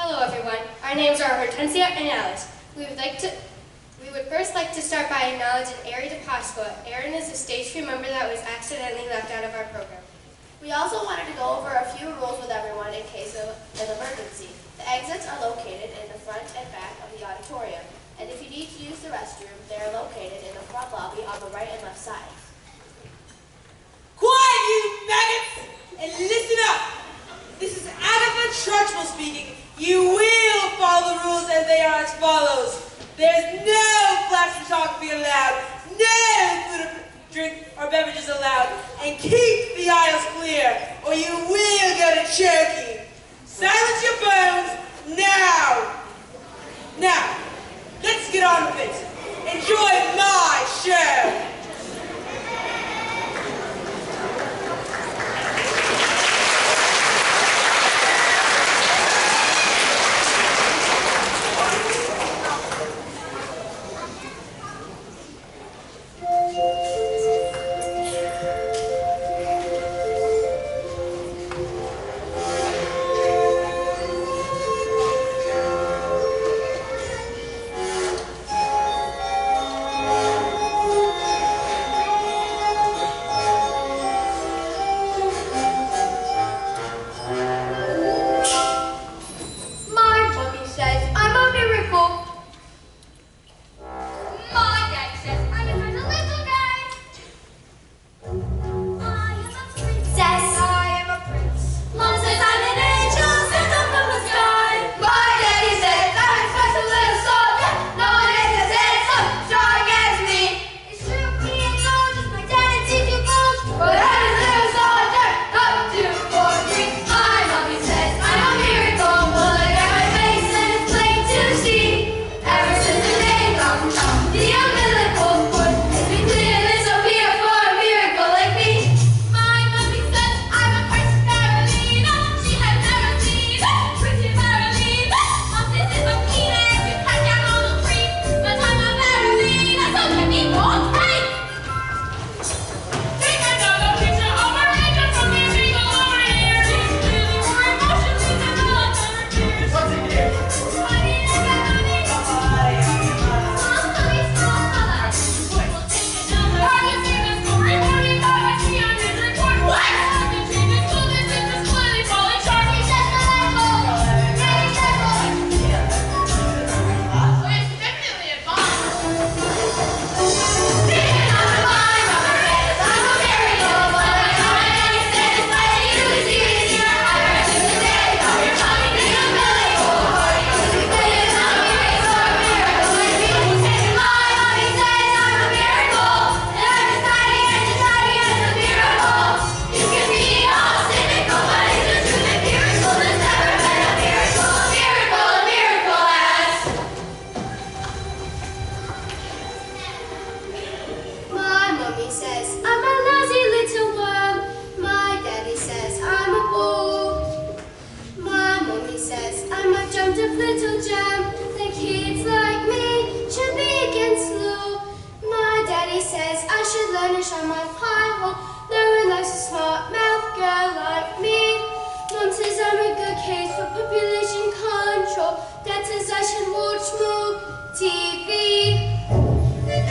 Hello everyone. Our names are Hortensia and Alice. We would first like to start by acknowledging Erin DePasqua. Erin is a stage 3 member that was accidentally left out of our program. We also wanted to go over a few rules with everyone in case of an emergency. The exits are located in the front and back of the auditorium, and if you need to use the restroom, they are located in the front lobby on the right and left side. Quiet, you maggots! And listen up! This is Agatha Trunchbull speaking. You will follow the rules, and they are as follows. There's no flashing talk being allowed, no food or drink or beverages allowed, and keep the aisles clear, or you will go to choking. Silence your phones now! Now, let's get on with it. Enjoy my show!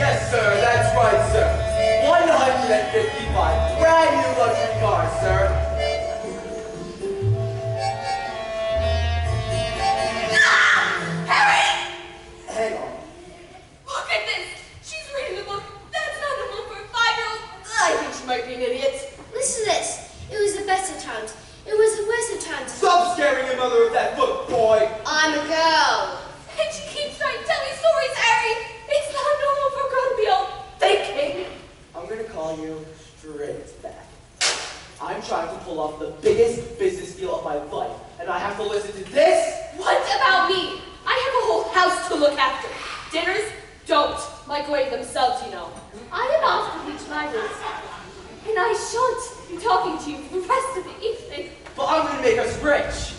Yes, sir, that's right, sir. 155 brand new luxury cars, sir. Harry! Hang on. Look at this! She's reading the book. That's not a book for a 5-year-old. I think she might be an idiot. Listen to this. It was the best of times. It was the worst of times. Stop scaring your mother with that book, boy. I'm a girl. And she keeps trying to tell me stories, Harry. It's not normal for a girl to be all thinking. I'm gonna call you straight back. I'm trying to pull off the biggest business deal of my life, and I have to listen to this? What about me? I have a whole house to look after. Dinners don't microwave themselves, you know. I am off to teach my roots. And I shan't be talking to you for the rest of the evening. But I'm gonna make us rich.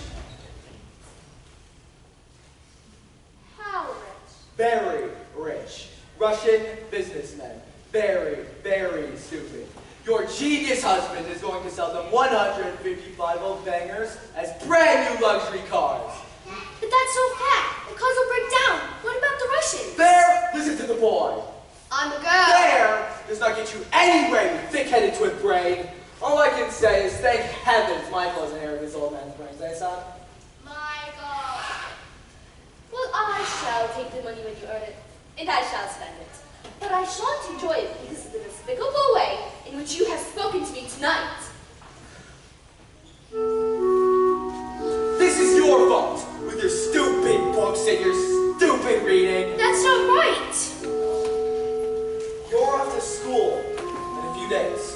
How rich? Very rich. Russian businessmen. Very, very stupid. Your genius husband is going to sell them 155 old bangers as brand new luxury cars. But boy. I'm a girl. There does not get you anywhere, you thick-headed twin brain. All I can say is thank heavens Michael isn't here with his old man's brains, eh, son? Michael. Well, I shall take the money when you earn it, and I shall spend it. But I shan't enjoy it because of the despicable way in which you have spoken to me tonight. This is your fault, with your stupid books and your stupid reading. That's not right. You're off to school in a few days,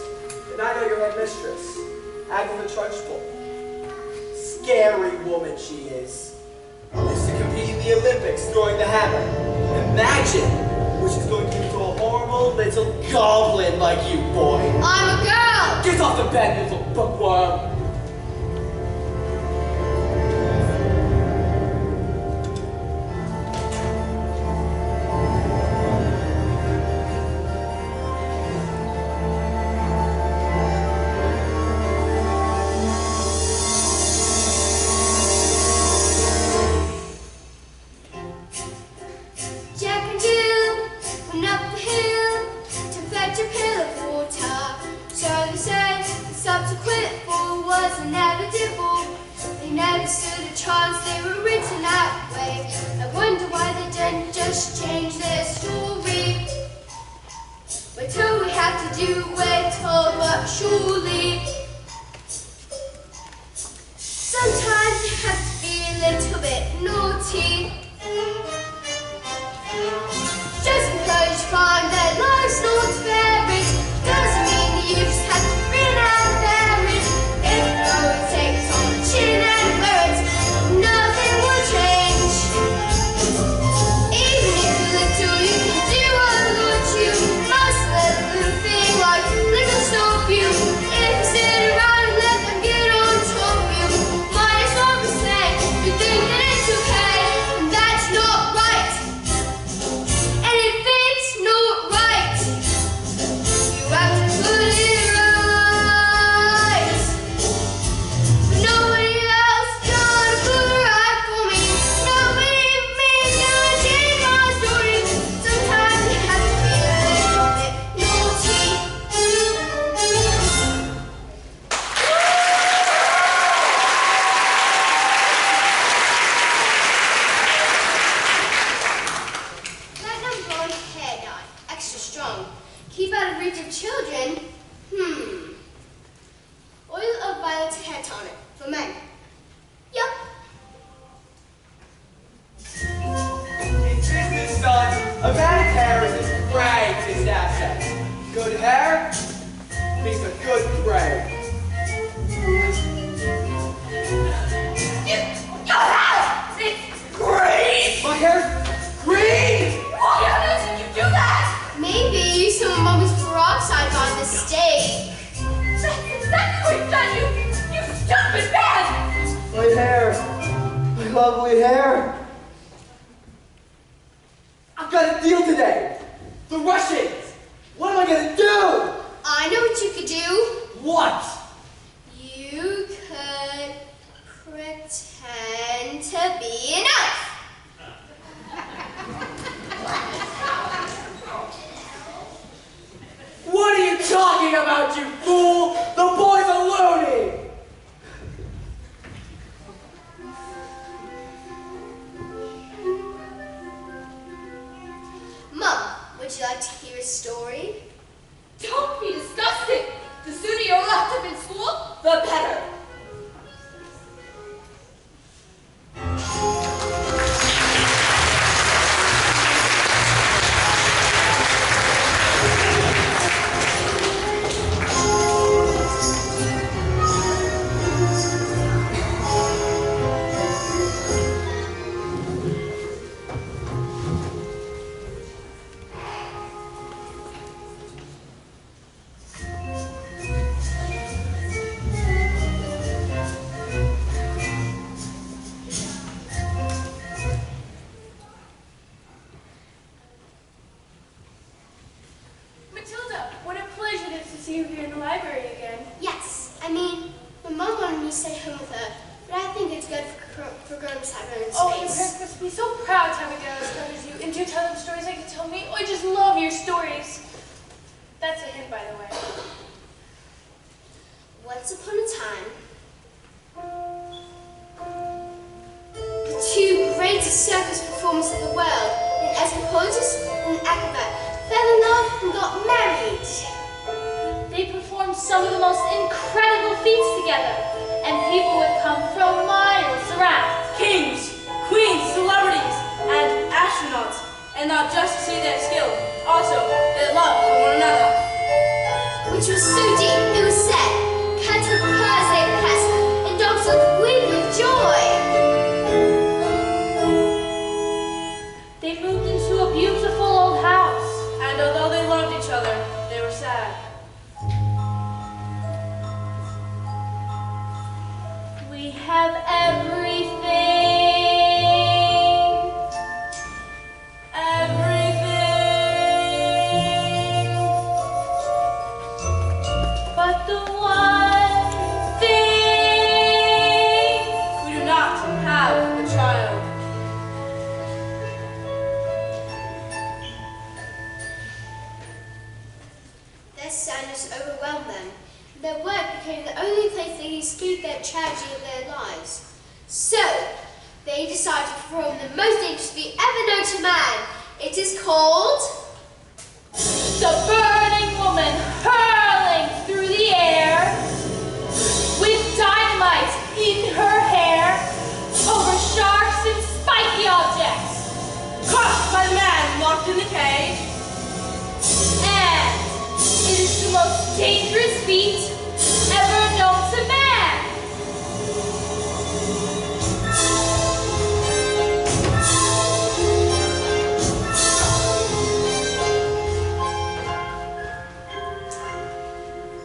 and I know your headmistress, Agatha Trunchbull. Scary woman she is. Used to compete in the Olympics throwing the hammer. Imagine what she's going to do to a horrible little goblin like you, boy. I'm a girl. Get off the bed, little bookworm. Lovely hair. I've got a deal today. The Russians. What am I going to do? I know what you could do. What? You could pretend to be an elf. What are you talking about, you fool? The boy's a loony. Mom, would you like to hear a story? Don't be disgusting! The sooner you're locked up in school, the better. Matilda, what a pleasure it is to see you here in the library again. Yes, I mean, my mom wanted me to stay home with her but I think it's good for grown-ups to have their own Oh, your space. parents must be so proud to have a girl as smart as you. And do you tell them stories like you tell me? Oh, I just love your stories. That's a hint, by the way. Once upon a time, The two greatest circus performers of the world, an anthropologist and an acrobat, fell in love and got married. They performed some of the most incredible feats together, and people would come from miles around. Kings, queens, celebrities, and astronauts. And not just to see their skill, also their love for one another. Which was so deep, it was said, cattle purrs they pressed, and dogs would weep with joy. They moved into a beautiful old house. And although they loved each other, they were sad. We have everything. But the one thing We do not have a child. Their sadness overwhelmed them. Their work became the only place they could escape that tragedy of their lives. So, they decided to perform the most dangerous feat ever known to man. It is called... the burning woman hurling through the air with dynamite in her hair over sharks and spiky objects. Crushed by the man locked in the cage. And it is the most dangerous feat ever known to man.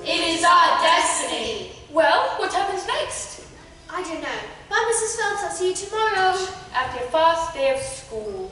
It is our destiny. Well, what happens next? I don't know. Bye, Mrs. Phelps. I'll see you tomorrow. After your first day of school.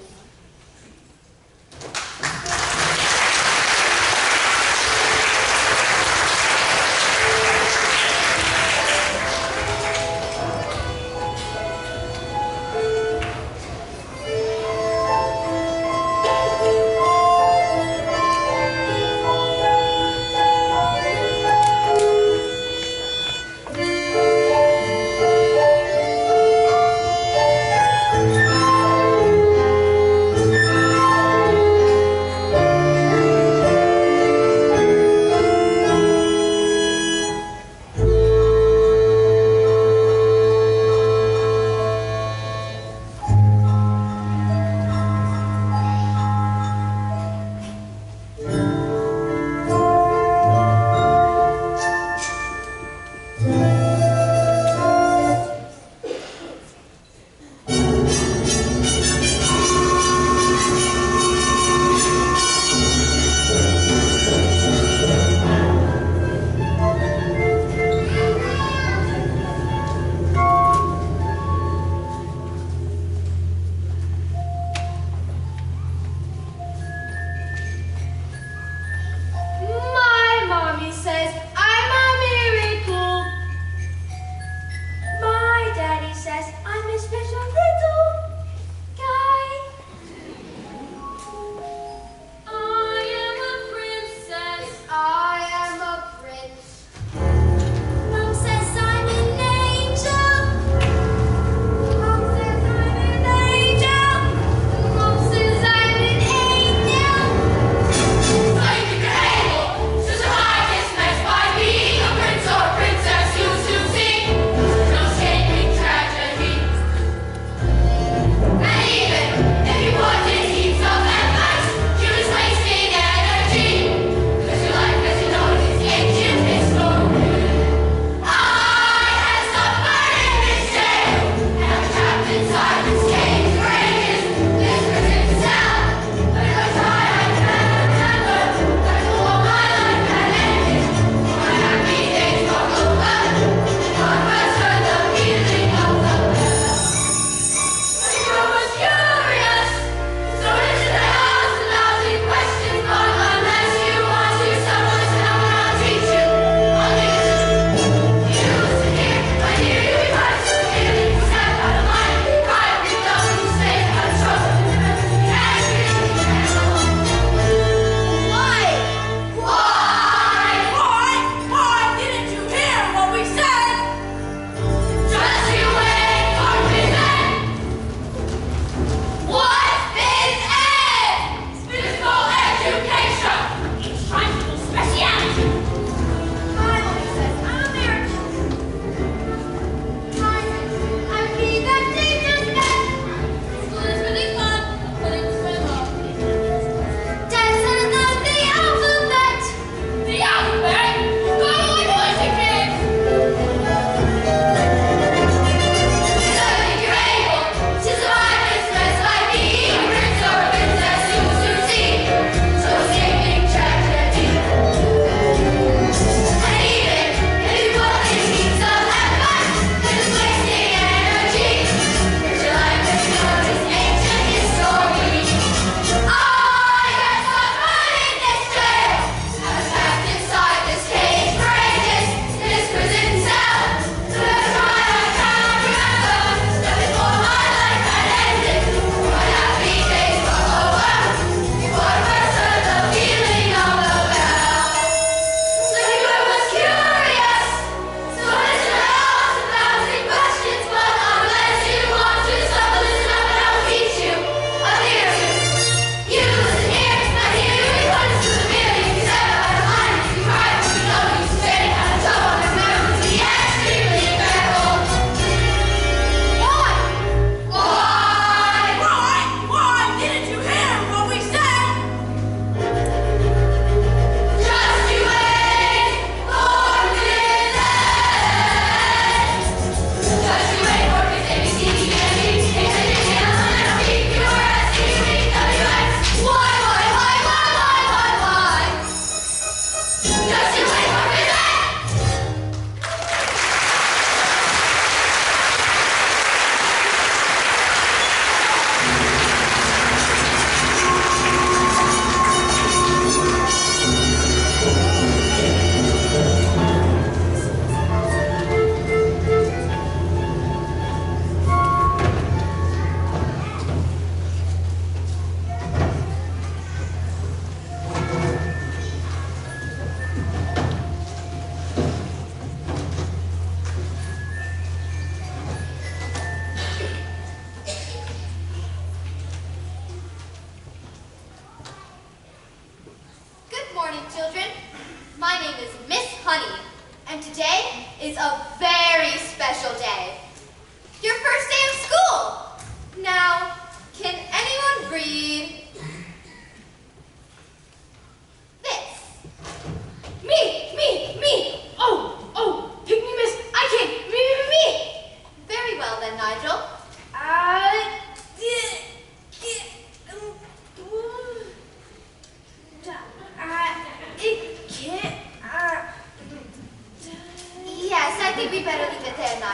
My mommy says I'm a miracle. My daddy says I'm a special little guy. I am a princess. I am a prince. Mom says I'm an angel. Mom says I'm an angel. Mom says I'm an angel.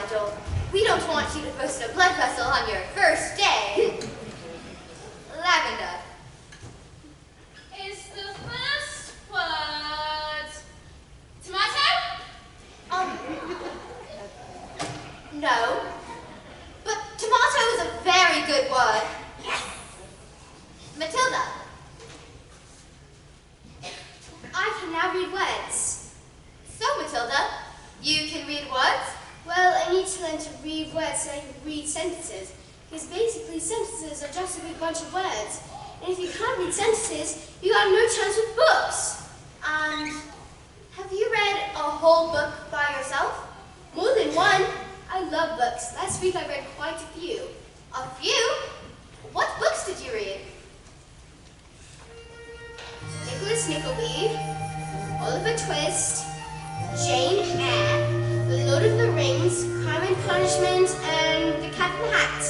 Nigel. We don't want you to burst a blood vessel on your first day. Lavender. Is the first word tomato? No. But tomato is a very good word. Yes. Matilda. I can now read words. So, Matilda, you can read words? Well, I need to learn to read words so I can read sentences. Because basically, sentences are just a big bunch of words. And if you can't read sentences, you have no chance with books. And have you read a whole book by yourself? More than one. I love books. Last week I read quite a few. A few? What books did you read? Nicholas Nickleby, Oliver Twist, Jane Eyre, The Lord of the Rings, Crime and Punishment, and The Cat in the Hat.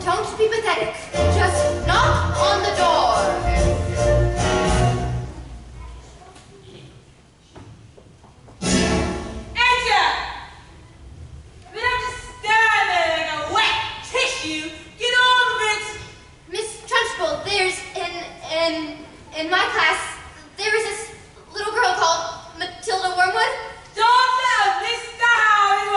Don't be pathetic. Just knock on the door. Enter! We don't just stand there like a wet tissue. Get on with it! Miss Trunchbull, there's in my class, there is this little girl called Matilda Wormwood. Don't let Mr. Howie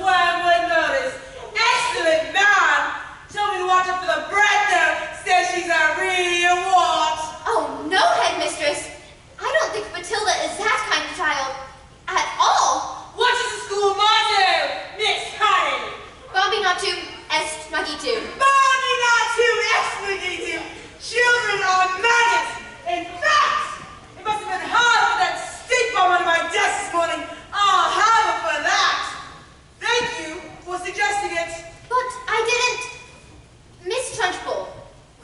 Wormwood notice. Excellent man! Tell me to watch out for the bread though. Says she's a real what? Oh no, headmistress. I don't think Matilda is that kind of child at all. What is the school motto, Miss Honey? Bombi not to est magitu. Barney not to explicative. Children are maggots. In fact, it must have been hard for that stick bomb on my desk this morning. I'll have it for that. Thank you for suggesting it. But I didn't. Miss Trunchbull,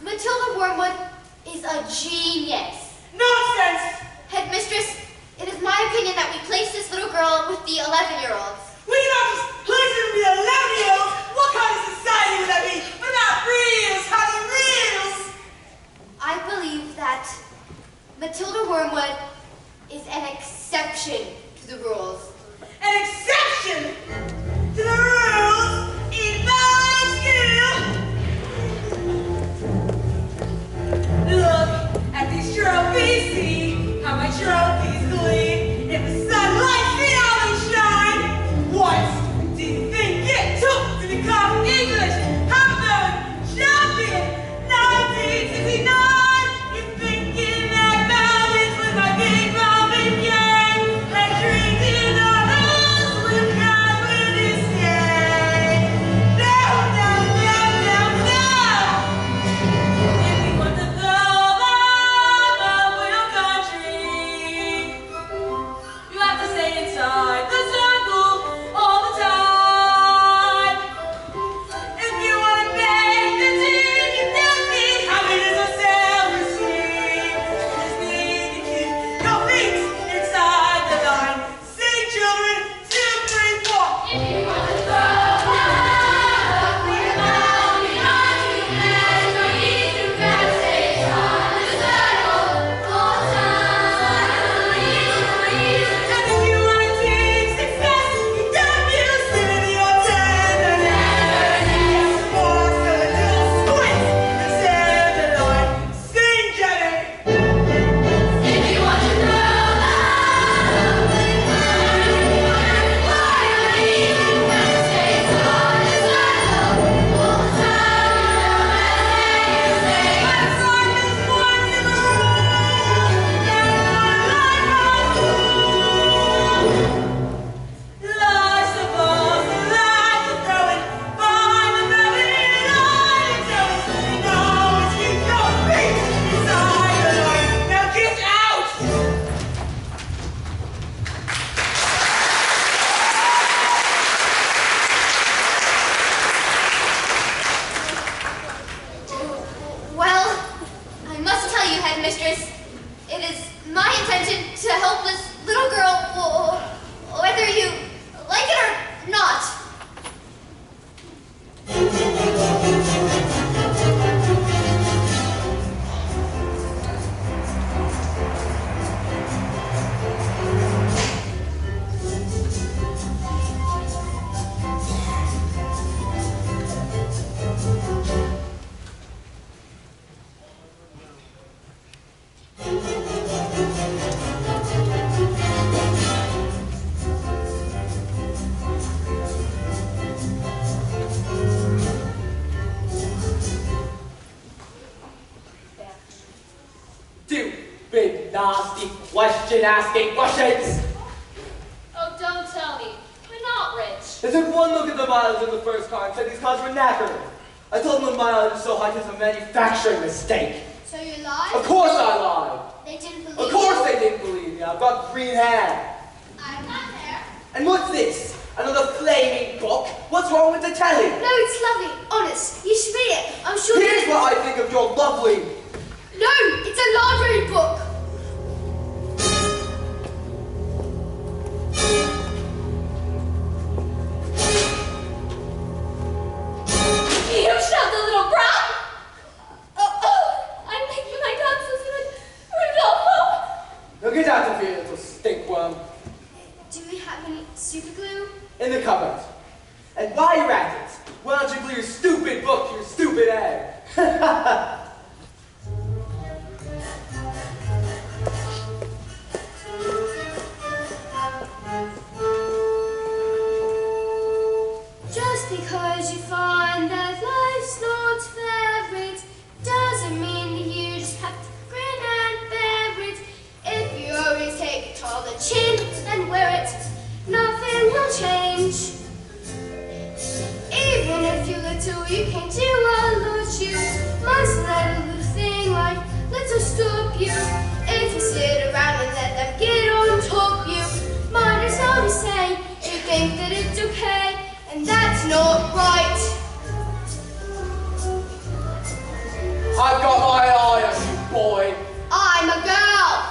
Matilda Wormwood is a genius. Nonsense. Headmistress, it is my opinion that we place this little girl with the 11-year-olds. We not just place it with the 11-year-olds. What kind of society would that be? We're not reals, honey, reals. I believe that Matilda Wormwood is an exception to the rules. An exception to the rules in my school. Look at these trophies, see how my trophies gleam. In the sunlight, see how they shine. What do you think it took to become English Hamburg champion 1969? You're thinking that balance with my big bombing gang. I dreamed in a question-asking questions. Oh, don't tell me. We're not rich. I took one look at the mileage of the first car and said these cars were knackered. I told them the mileage is so high because of a manufacturing mistake. So you lied? Of course I lied. They didn't believe Of course you? they didn't believe me. I've got green hair. I've got hair. And what's this? Another flaming book? What's wrong with the telly? No, it's lovely. Honest. You should read it. I'm sure Here's what I think of your lovely. No, it's a library book. You shot the little brat! I'm making my dances with Rudolph. Now get out of here, little stinkworm. Do we have any super glue? In the cupboard. And while you're at it, why don't you glue your stupid book to your stupid egg? Just because you find that life's not fair, it doesn't mean that you just have to grin and bear it. If you always take it on the chin and wear it, nothing will change. Even if you're little, you can do a lot. You must let a little thing like little stop you. If you sit around and let them get on top you, might as well be saying you think that it's okay. And that's not right. I've got my eye on you, boy. I'm a girl.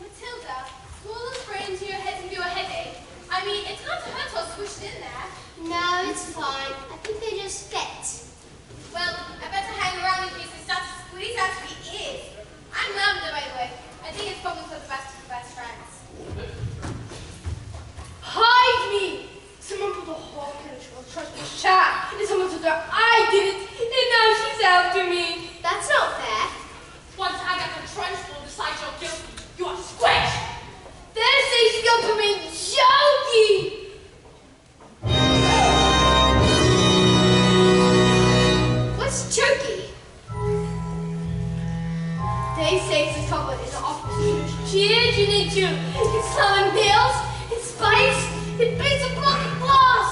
Matilda, will all the spray into your head and do a headache? I mean, it's not to hurt or squished in there. No, it's fine. I think they just fit. Well, I better hang around in case they start to squeeze out of your ears. I'm Lambda, by the way. I think it's probably for the best of the best friends. Hide me! Someone put a hawk in a trustful chat, and someone told her I did it, and now she's after me. That's not fair. Once Agatha Trunchbull decides you're guilty, you are squished! Then say she's gonna put me in jokey! What's chokey? They say it's a chocolate in the office. Changing into it's selling pills, it spikes, it beats a broken glass.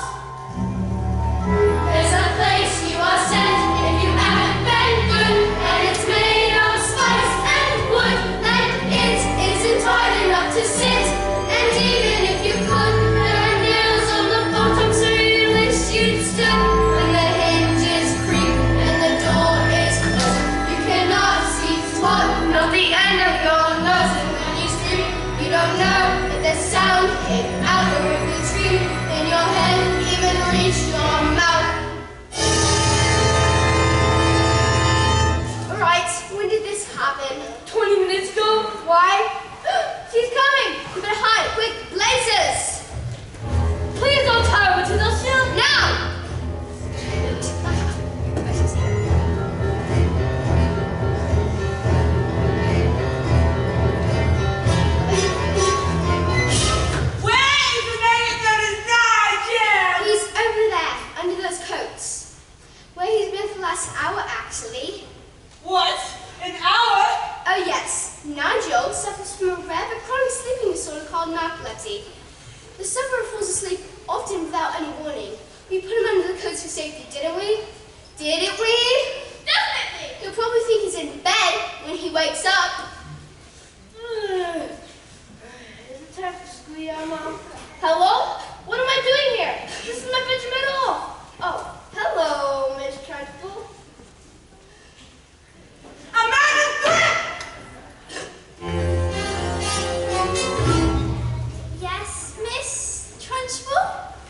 There's a place you are sent if you haven't been good, and it's made of spice and wood, and it isn't hard enough to sit. And even if you could, there are nails on the bottom, so you wish you'd stood. When the hinges creak and the door is closed, you cannot see what, not the end of your nose. And when you scream, you don't know if the sound came out or if the tree in your head even reached your mouth. Alright, when did this happen? 20 minutes ago. Why? She's coming! You better hide, quick, blazes! Please don't tell her to the shoot. Now! Where is the man that is Nigel? He's over there, under those coats. Where he's been for the last hour, actually. What? An hour? Oh yes, Nigel suffers from a rare but chronic sleeping disorder called narcolepsy. The sufferer falls asleep, often without any warning. We put him under the coats for safety, didn't we? Didn't we? Definitely! He'll probably think he's in bed when he wakes up. Is it time for Squeama? Hello? What am I doing here? This is my bedroom at all. Oh, hello, Miss Trunchbull. Amanda Yes, Miss Trunchbull?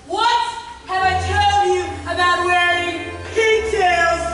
What have I told you about wearing pigtails?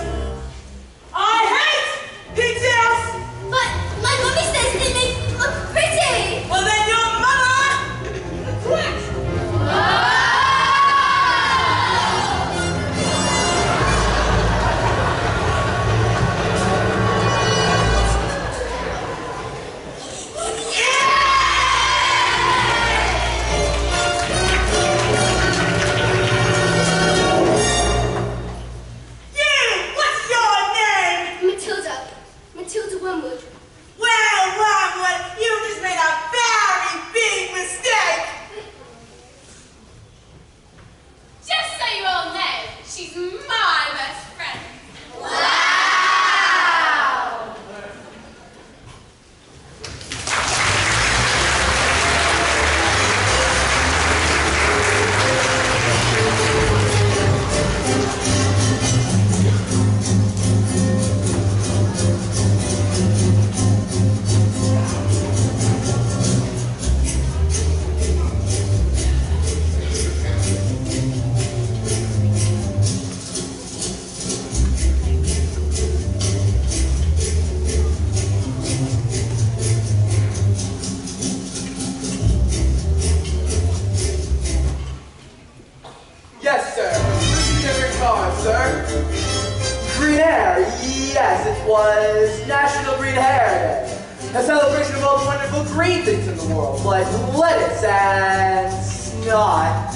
A celebration of all the wonderful green things in the world, like lettuce and snot.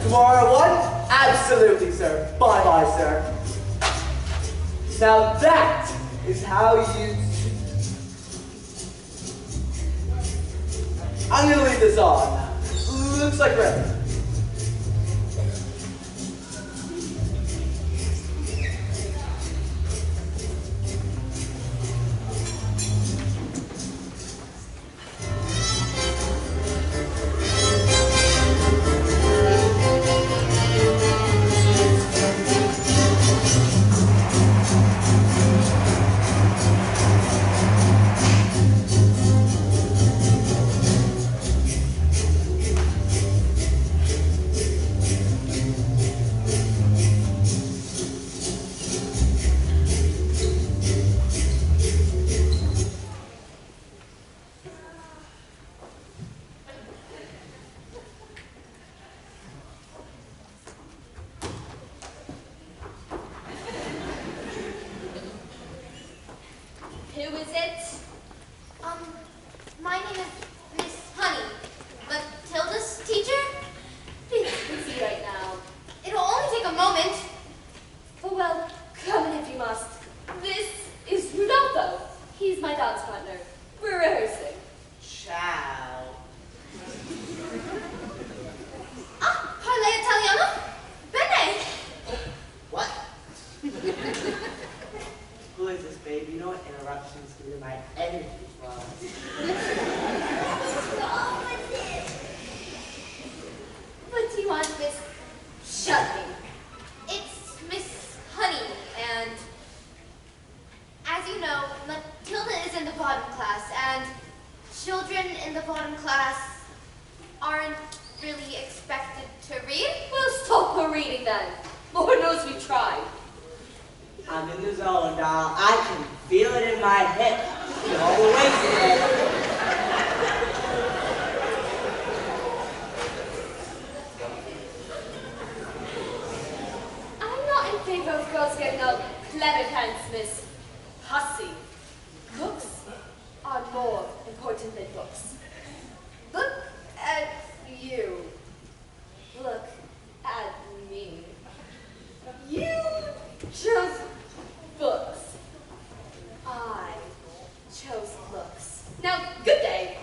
Tomorrow at 1? Absolutely, sir. Bye-bye, sir. Now that is how you... I'm gonna leave this on. Looks like ready. Who is it? My name is Miss Honey. Matilda's teacher? He's busy right now. It'll only take a moment. Oh well, come in if you must. This is Rudolpho. He's my dance partner. We're rehearsing. Ciao. Parle Italiano? Bene. What? Who is this, babe? You know what interruptions do to my energy flow. What do you want, Miss? Shut me. It's Miss Honey, and as you know, Matilda is in the bottom class, and children in the bottom class aren't really expected to read. We'll stop her reading then. Lord knows we tried. I'm in the zone, doll. I can feel it in my hip. All the way today. I'm not in favor of girls getting up clever pants, Miss Hussy. Books are more important than books. Look at you. Look at me. You chose books. I chose looks. Now, good day.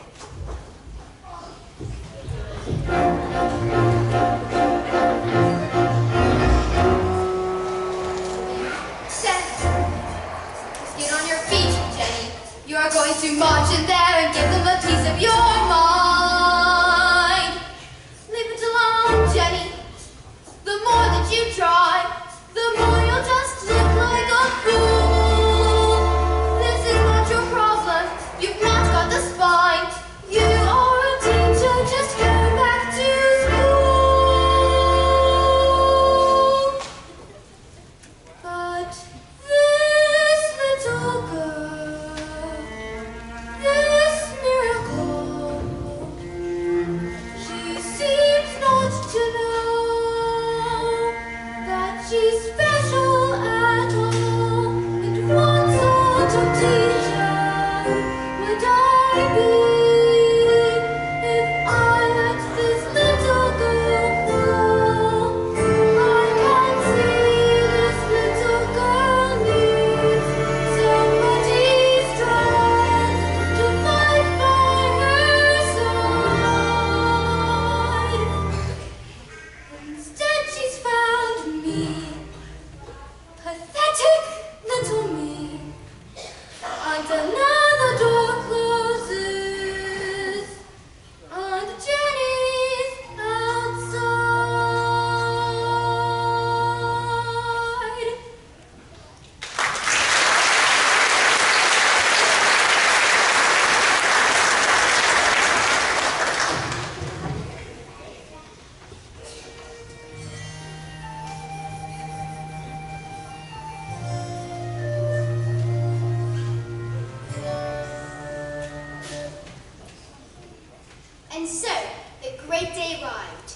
Get on your feet, Jenny. You are going to march in there and give them a piece of your mind. Leave it alone, Jenny. The more that you try, the more you'll just look like a fool. This is not your problem. You've not got the spine. You are a teacher, just go back to school. But this little girl, this miracle, she seems not to know that she's special at all. And what sort of teacher would I be if I let this little girl fall? I can see this little girl needs somebody strong to fight by her side. Instead, she's found me, pathetic little me, and another door closes, and Jenny's outside. And so, the great day arrived.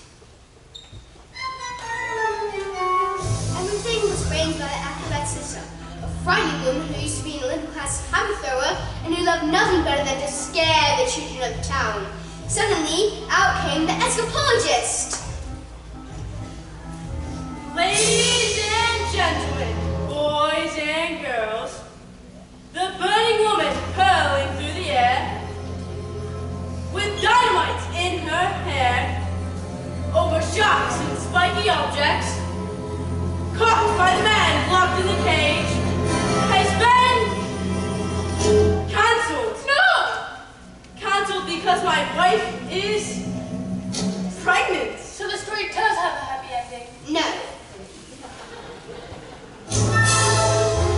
Everything was arranged by the acrobat sister, a frightening woman who used to be an Olympic class hammer thrower and who loved love nothing better than to scare the children of the town. Suddenly, out came the escapologist. Ladies and gentlemen, boys and girls, the burning woman hurling through the air, with dynamite in her hair, over shocks and spiky objects, caught by the man locked in the cage, has been cancelled. No! Cancelled because my wife is pregnant. So the story does have a happy ending. No.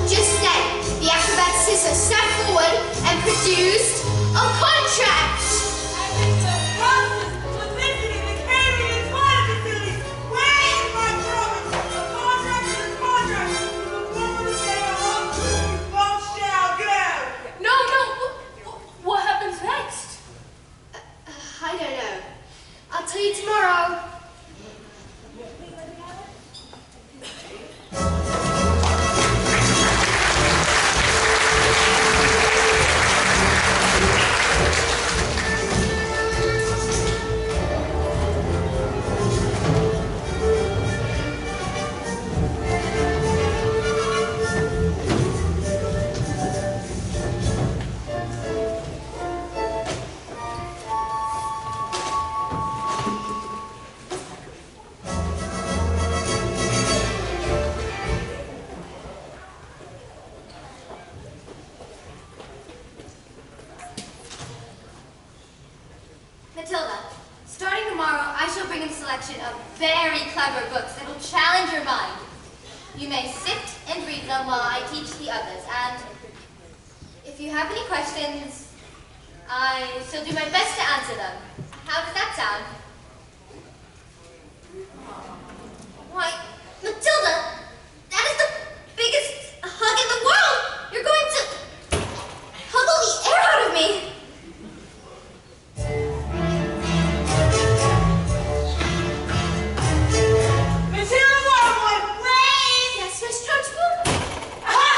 Just then, the acrobat sister stepped forward and produced a contract. What happens next? I don't know. I'll tell you tomorrow. Matilda, starting tomorrow, I shall bring in a selection of very clever books that will challenge your mind. You may sit and read them while I teach the others, and if you have any questions, I shall do my best to answer them. How does that sound? Why, Matilda, that is the biggest hug in the world! You're going to hug all the air out of me! Yes, Miss Trunchbull? Aha!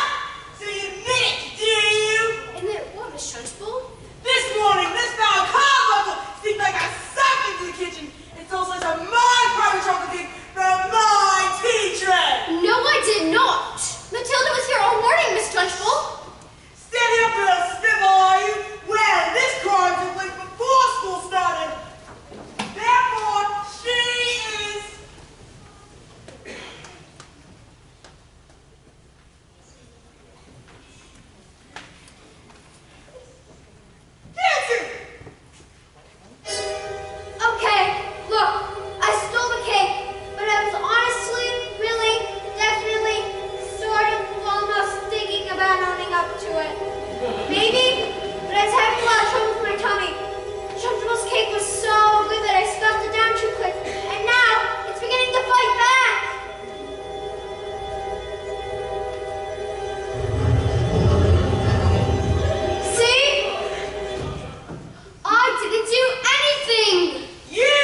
So you admit it, do you? Admit what, Miss Trunchbull? This morning, this foul carbuncle seemed like I sucked into the kitchen and stole such a my private chocolate cake from my tea tray. No, I did not. Matilda was here all morning, Miss Trunchbull. Standing up for a snivel, are you? Well, this crime took place before school started. Therefore, she is... dancing! Okay, look, I stole the cake, but I was honestly, really, definitely, sort of, almost thinking about owning up to it. Maybe, but I was having a lot of trouble with my tummy. Trunchbull's cake was so good that I stuffed it down too quick, and now it's beginning to fight back. See? I didn't do anything! You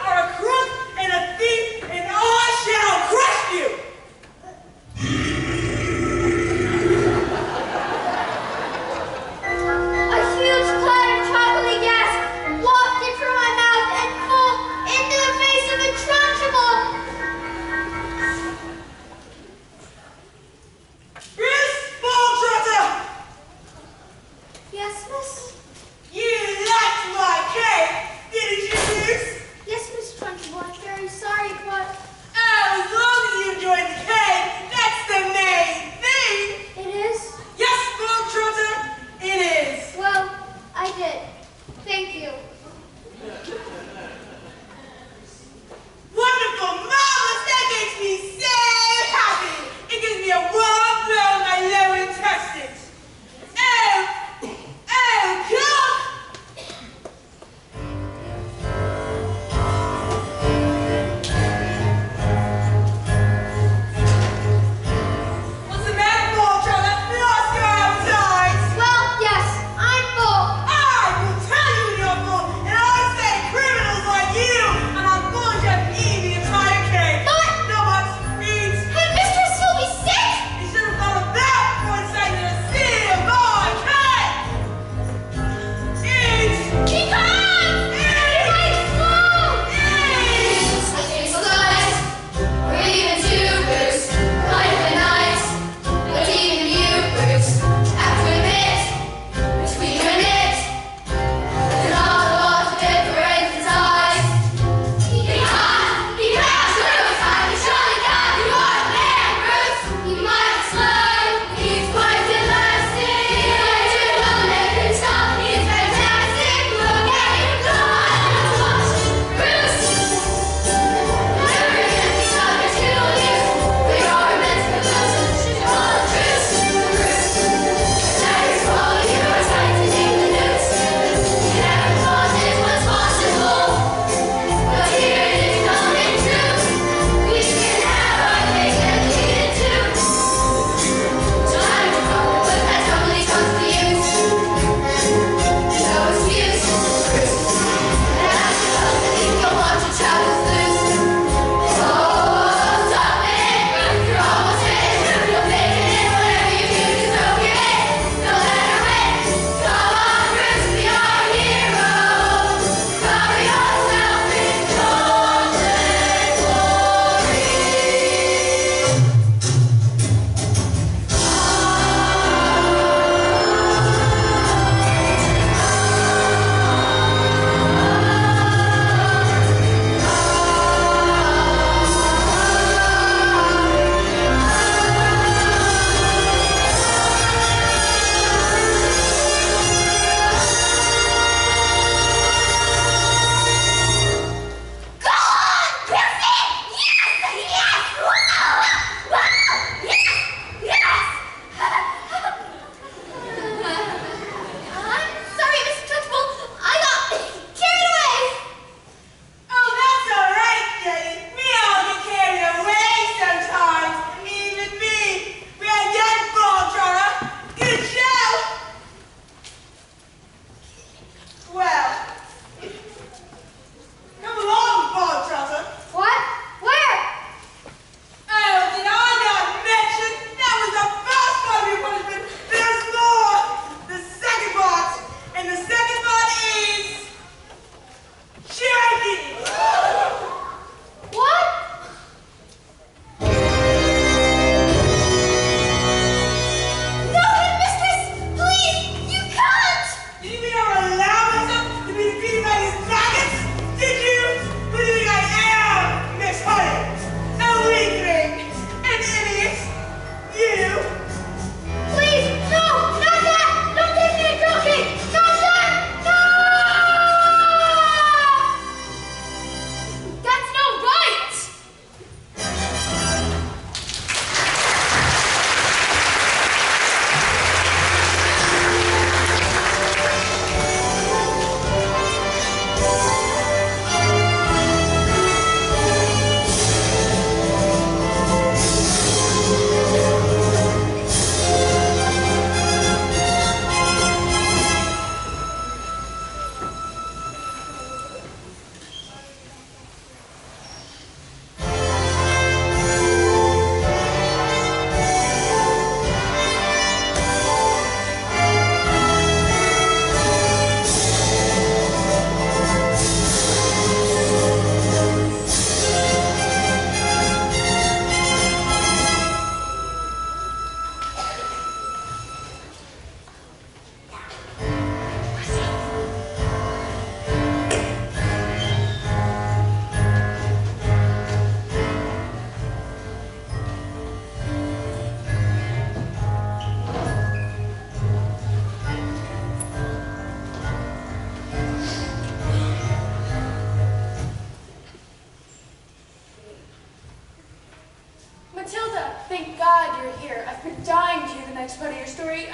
are a crook and a thief, and I shall crush you! A huge cloud of chocolatey gas wafted from my mouth and full into the face of the Trunchbull. Miss Balltrotter! Yes, miss? You liked my cake, didn't you, Miss? Yes, Miss Trunchbull, I'm very sorry, but As long as you enjoyed the cake, that's the main thing! it is. Yes, Balltrotter, it is! Well, I did. Thank you. Wonderful, marvelous, that makes me so happy! It gives me a warm glow in my lower intestines! Oh, cook!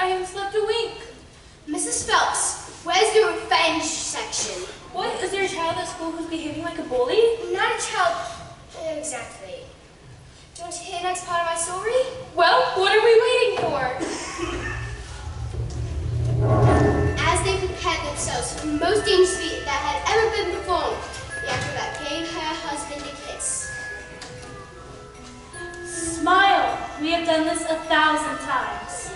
haven't slept a wink. Mrs. Phelps, where's the revenge section? What? Is there a child at school who's behaving like a bully? Not a child exactly. Do you want to hear the next part of my story? Well, what are we waiting for? As they prepared themselves for the most dangerous feat that had ever been performed, the acrobat gave her husband a kiss. Smile. We have done this 1,000 times.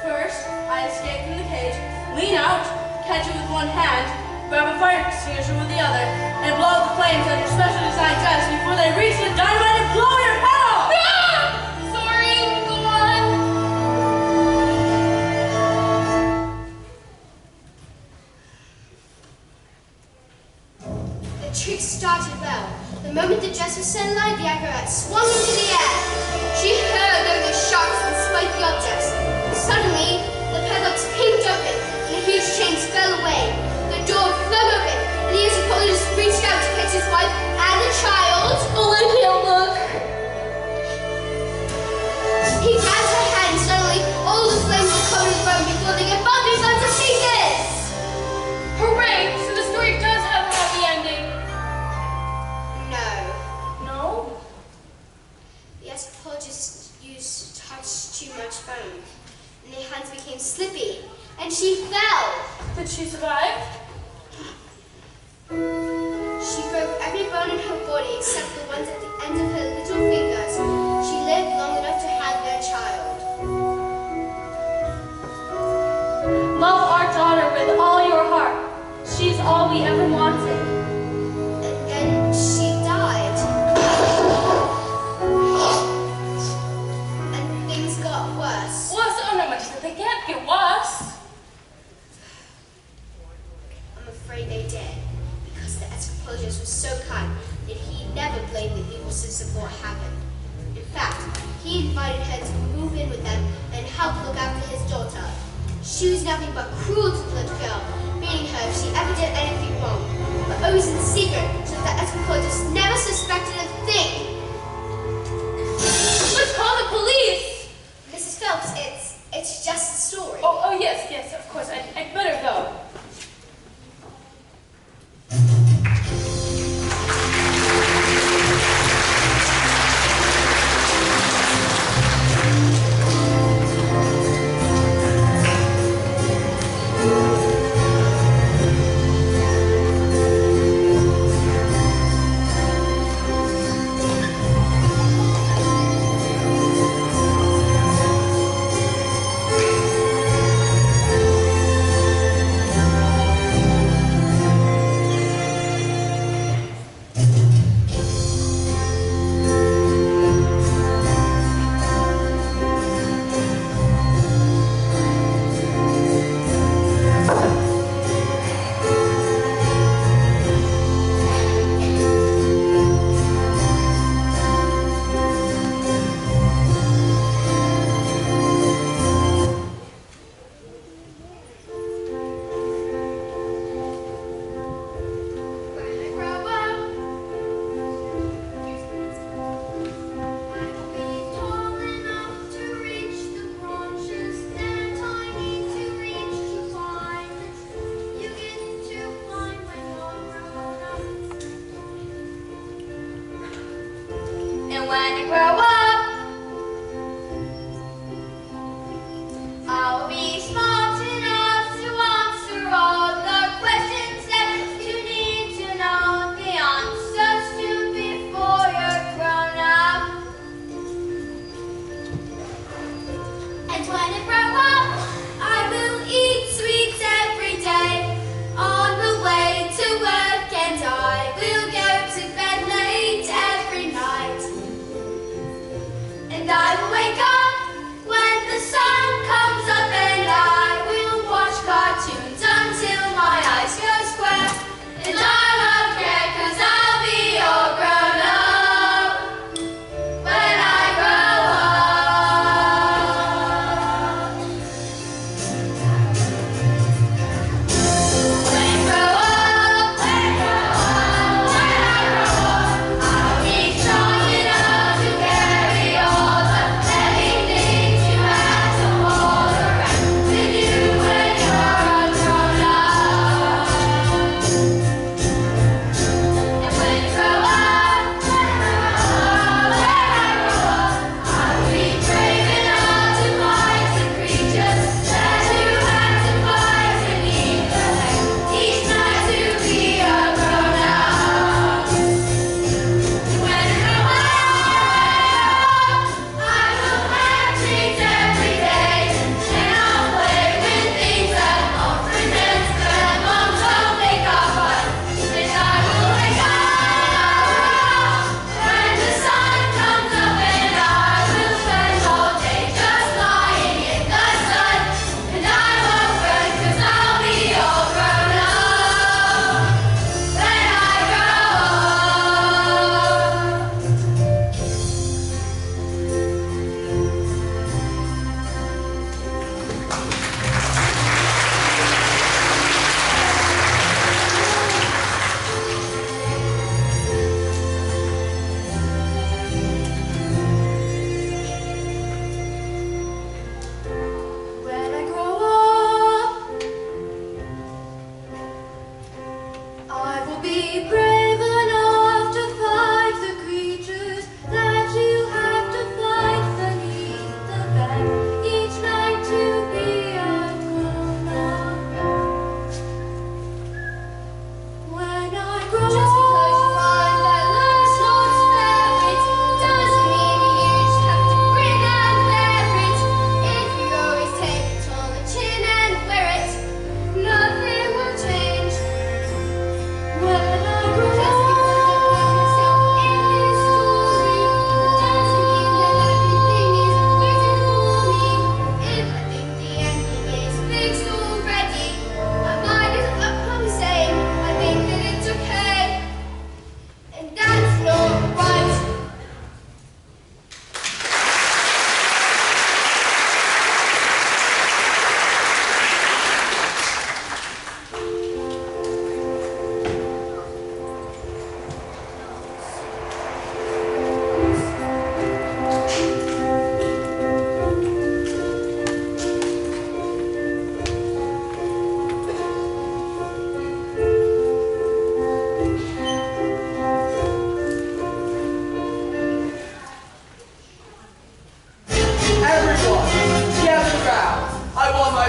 First, I escape from the cage, lean out, catch it with one hand, grab a fire extinguisher with the other, and blow out the flames on your special designed dress before they reach the dynamite and blow your head off! Sorry, go on. The trick started well. The moment the dress was set alight, the acrobat swung into the air. She hurled over the sharks and spiky objects. Suddenly, the padlocks pinged open, and the huge chains fell away. The door flung open, and the anthropologist reached out to catch his wife and the child. Oh, I can't look. He grabbed her hand, and suddenly, all the flames were covered in foam before they could bump themselves to pieces. Hooray! So the story does have a happy ending. No. No? The anthropologist used touched too much foam, and their hands became slippy, and she fell. Did she survive? She broke every bone in her body except the ones at the end of her little fingers. She lived long enough to have their child. Love our daughter with all your heart. She's all we ever wanted. And then she died. And things got worse. Worse? Oh no, Matilda, they can't get worse. I'm afraid they did, because the anthropologist was so kind that he never blamed the evil sense of what happened. In fact, he invited her to move in with them and help look after his daughter. She was nothing but cruel to the little girl, beating her if she ever did anything wrong, but always in secret, so that the anthropologist never suspected a thing. Let's call the police. Mrs. Phelps, it's just a story. Oh yes, of course. I'd better go. And when I grow up, I'll be smart enough to answer all the questions that you need to know the answers to before you're grown up. And when I grow up, I will eat sweets every day on the way to work, and I will go to bed late every night.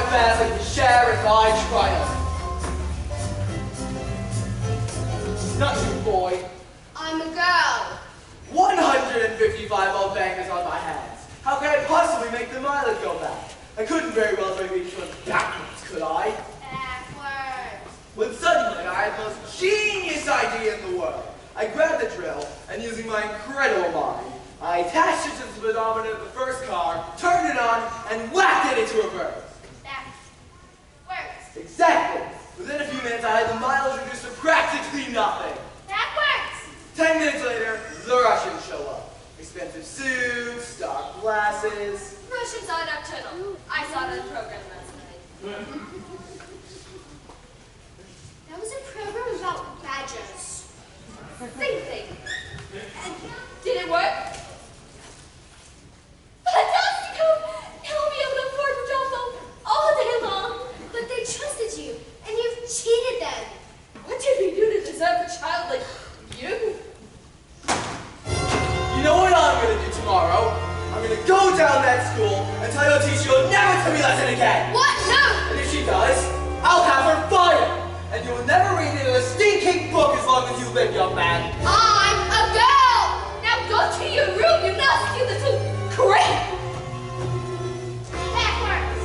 family to share in my triumph. Not you, boy. I'm a girl. 155 old bangers on my hands. How could I possibly make the mileage go back? I couldn't very well drag each one backwards, could I? Backwards. When suddenly I had the most genius idea in the world. I grabbed the drill, and using my incredible mind, I attached it to the speedometer of the first car, turned it on, and whacked it into reverse. Backwards. Exactly. Within a few minutes, I had the mileage reduced to practically nothing. Backwards. 10 minutes later, the Russians show up. Expensive suits, dark glasses. Russians are nocturnal. I saw it on the program last night. That was a program about badgers. Same thing. And did it work? Fantastico! Now I'll be able to afford the job all day long. But they trusted you, and you've cheated them. What did we do to deserve a child like you? You know what I'm going to do tomorrow? I'm going to go down that school and tell your teacher you'll never tell me lesson again. What? No! And if she does, I'll have her fired. And you will never read it in a stinking book as long as you live, young man. I'm a girl! Now go to your room, you nasty little creep! Backwards.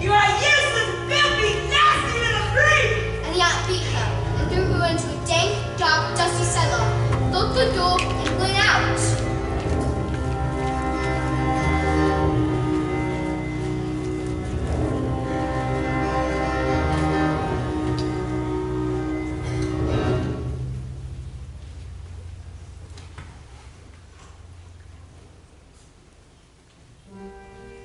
You are useless, filthy, nasty little creep! And the aunt beat her and threw her into a dank, dark, dusty cellar, locked the door, and went out.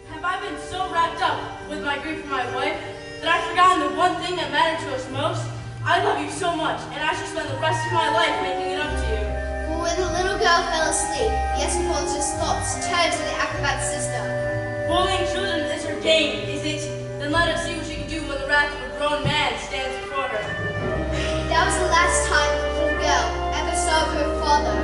Have I been so wrapped up with my grief for my wife that I've forgotten the one thing that mattered to us most? I love you so much, and I should spend the rest of my life making it up to you. But when the little girl fell asleep, the anthropologist's thoughts turned to the acrobat's sister. Bullying children is her game, is it? Then let us see what she can do when the wrath of a grown man stands before her. That was the last time the little girl ever saw her father.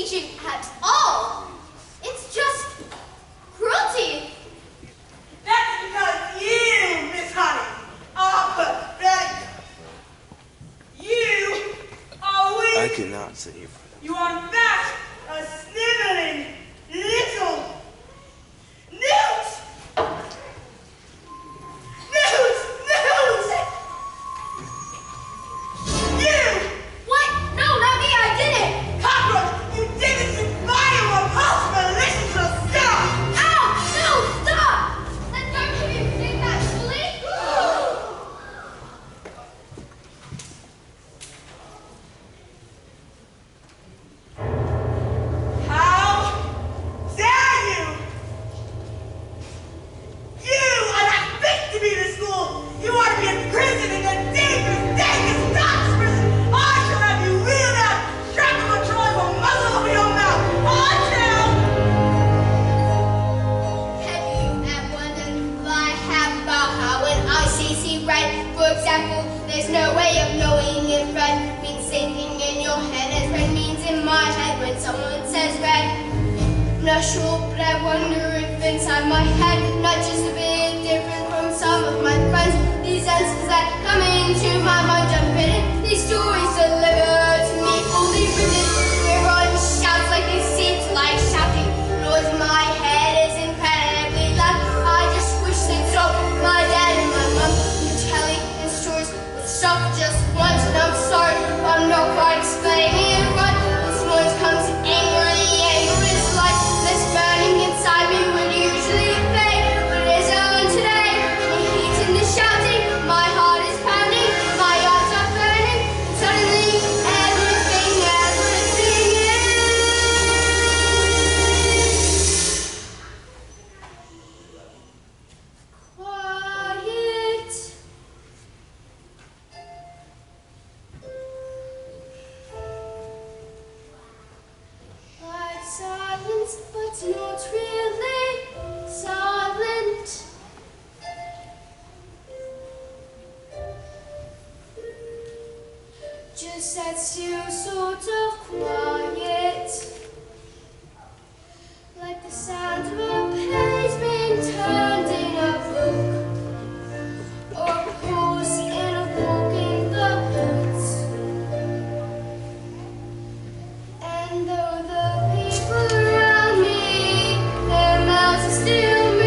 teaching at all. It's just cruelty. That's because you, Miss Honey, are pathetic. You are weak. I cannot save. You are in fact a sniveling little newt. Newt! Newt! You! What? No, not me, I did it! Cockroach! You did it! You vile, repulsive, malicious stuff! Ow! No, stop! Let go of me, think that, bully! How dare you! You are not fit to be in the school! You ought to be in prison in a dangerous Scottish prison! I shall have you wheeled out, strapped to a trolley with a muzzle over your mouth! I shall! Have you ever wondered what I have about how when I see red, for example, there's no way of knowing if red means thinking in your head as red means in my head when someone says red. I'm not sure, but I wonder if inside my head, not just a bit different from some of my friends. These answers that come into my mind unwritten, these stories delivered to me fully written. Everyone shouts like they seem to like shouting. Noise in my head is incredibly loud. I just wish they'd stop my dad and my mom from telling in stories with stuff just once. And I'm sorry if I'm not quite explaining it right. This noise comes angrily, anger is like this burning inside me would usually fade, but it isn't today. The heat and the shouting, my heart is pounding, my eyes are burning, and suddenly everything is quiet. Like silence, but not really silent. Just that still sort of quiet. Like the sound of a page being turned in a book, or a pause in a walk in the woods. And though the people around me, their mouths are still moving,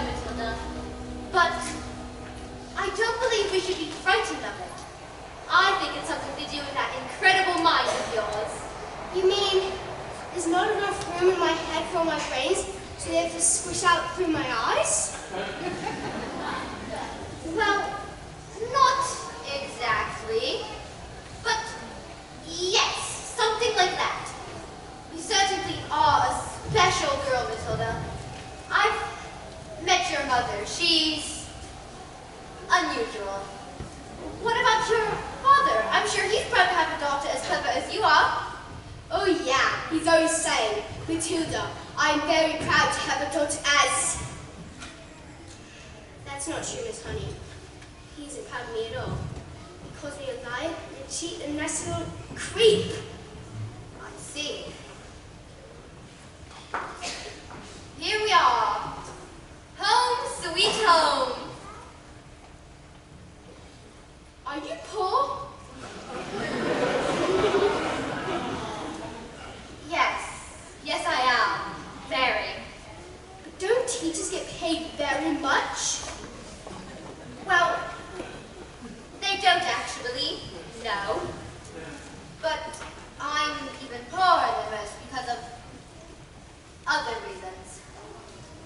know, Matilda, but I don't believe we should be frightened of it. I think it's something to do with that incredible mind of yours. You mean there's not enough room in my head for all my brains, so they have to squish out through my eyes? Well, not exactly, but yes, something like that. You certainly are a special girl, Matilda. I've met your mother. She's unusual. What about your father? I'm sure he's proud to have a daughter as clever as you are. Oh yeah, he's always saying, Matilda, I'm very proud to have a daughter as... That's not true, Miss Honey. He isn't proud of me at all. He calls me a liar, a cheat, and a nice little creep. I see. Here we are. Home sweet home. Are you poor? Yes I am. Very. But don't teachers get paid very much? Well, they don't actually, no. But I'm even poorer than most because of other reasons.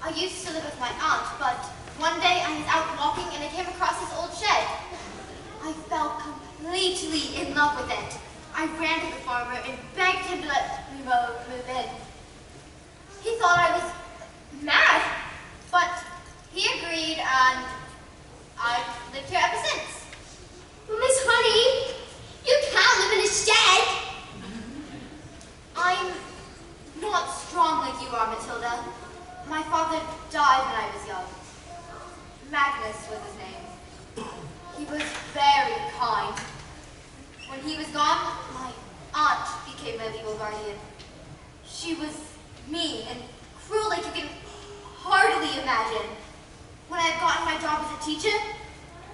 I used to live with my aunt, but one day I was out walking and I came across this old shed. I fell completely in love with it. I ran to the farmer and begged him to let me move in. He thought I was mad, but he agreed and I've lived here ever since. But Miss Honey, you can't live in a shed. I'm not strong like you are, Matilda. My father died when I was young. Magnus was his name. He was very kind. When he was gone, my aunt became my legal guardian. She was mean and cruel like you can hardly imagine. When I had gotten my job as a teacher,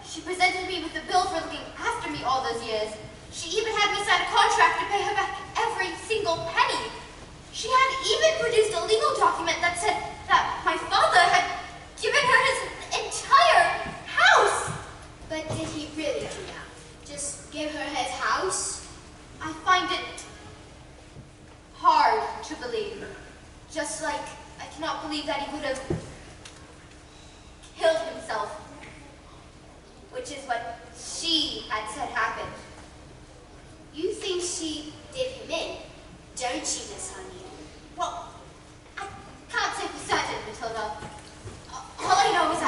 she presented me with a bill for looking after me all those years. She even had me sign a contract to pay her back every single penny. She had even produced a legal document that said that my father had given her his entire house. But did he really do that? Just give her his house? I find it hard to believe. Just like I cannot believe that he would have killed himself, which is what she had said happened. You think she did him in, don't you, Miss Honey? Well, I can't say for certain, Matilda. All I know is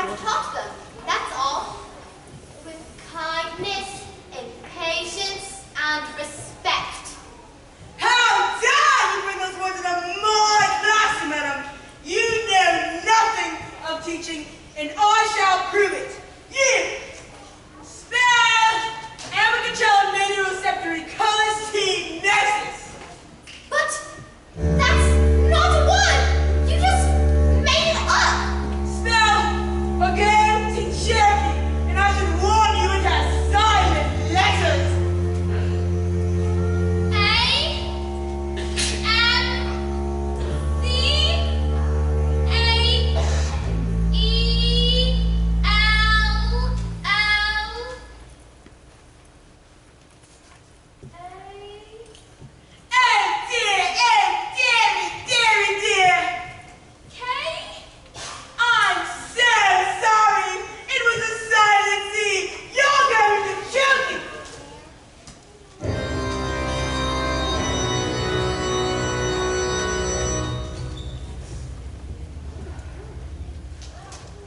how to talk to them. That's all. With kindness and patience and respect. How dare you bring those words into my classroom, madam? You know nothing of teaching, and I shall prove it. You spell Amacacello Manu Receptory Colors T Nexus. But that's not a word! You just made it up! Spell again T Cherokee, and I should warn you it has silent letters.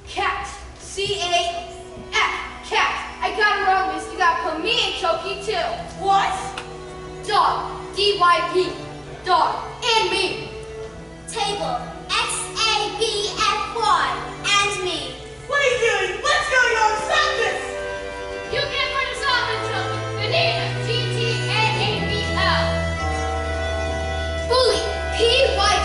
Cat. C-A-F. Cat. I got it wrong, miss. You got to put me in Choki, too. What? Dog. D-Y-P. Dog. And me. Table. X-A-B-F-Y. And me. What are you doing? What's going on? Stop this! You can't put us off in Choki. Banana. T-T-A-A-B-L. Bully. P-Y-T-L-F-D-O-D-S-W.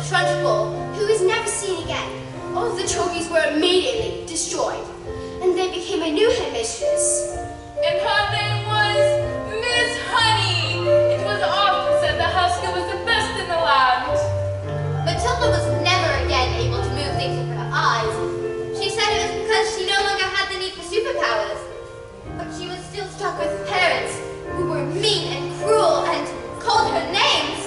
Trunchbull, who was never seen again. All of the trophies were immediately destroyed, and they became a new headmistress. And her name was Miss Honey. It was often said the Husker was the best in the land. Matilda was never again able to move things with her eyes. She said it was because she no longer had the need for superpowers. But she was still stuck with parents who were mean and cruel and called her names.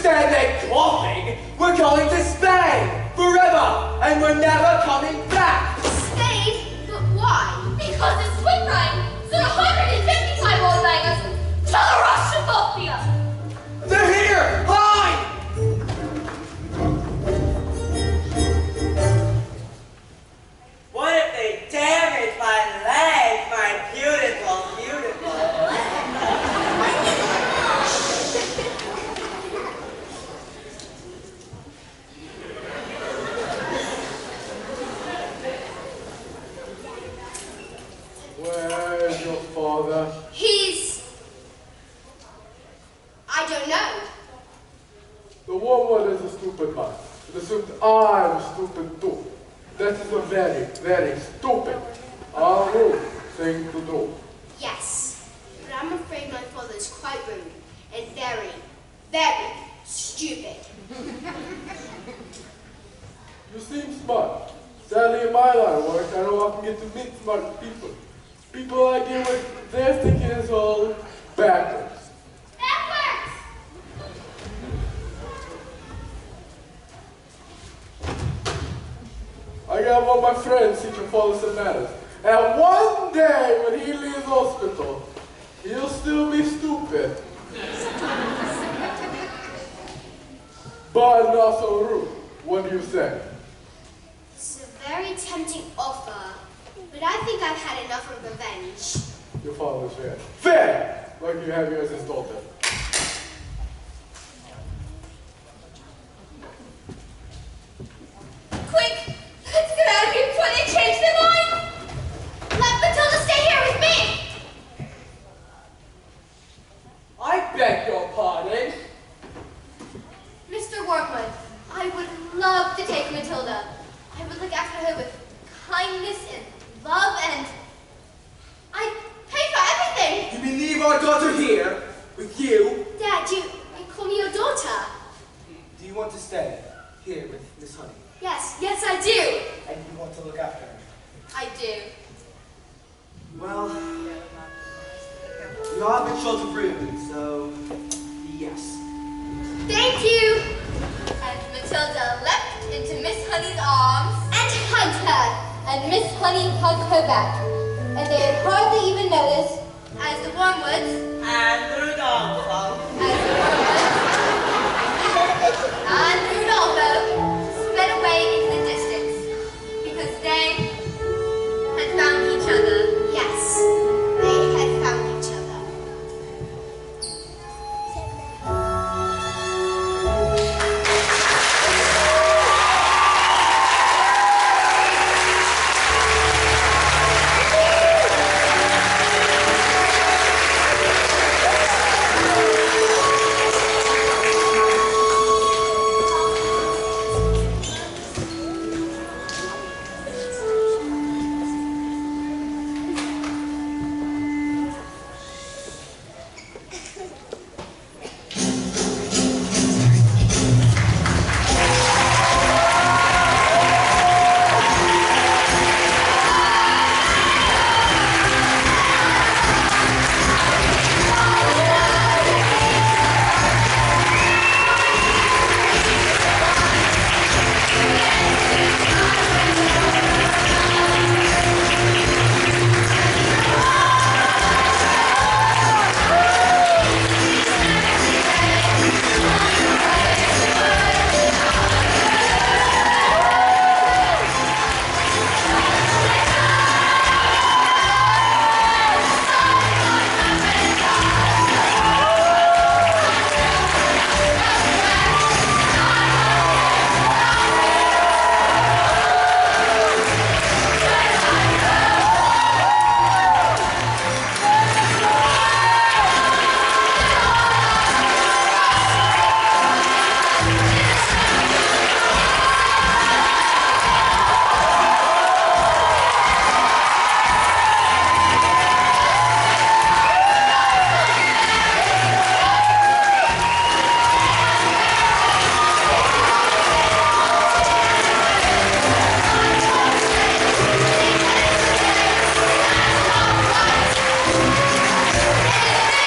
Stand there coughing. We're going to Spain forever, and we're never coming back. Spain? But why? Because it's spring right, so 155 old bangers to the Russian mafia. They're here! Hide! What if they damage my leg, my beautiful, beautiful Where's your father? I don't know. The woman is a stupid man. It assumed I was stupid too. That is a very, very stupid, rude thing to do. Yes, but I'm afraid my father is quite rude and very, very stupid. You seem smart. Sadly, in my line of work, I don't often get to meet smart people. People I deal with, their thinking is all backwards. Backwards! I got one of my friends teaching follows the matters. And one day when he leaves hospital, he'll still be stupid. But not so rude. What do you say? It's a very tempting offer, but I think I've had enough of revenge. Your father's fair. Fair! Like you have yours as daughter. Quick! Let's get out of here before they change their mind! Let Matilda stay here with me! I beg your pardon. Mr. Wormwood, I would love to take Matilda. I would look after her with kindness and love and I'd pay for everything. You mean leave our daughter here with you? Dad, you call me your daughter? Do you want to stay here with Miss Honey? Yes, I do. And you want to look after her? I do. Well, you are a bit short of room, so yes. Thank you. And Matilda leapt into Miss Honey's arms And hugged her. and Miss Honey hugged her back. And they had hardly even noticed as the Wormwoods and the Rudolph. as the Wormwoods and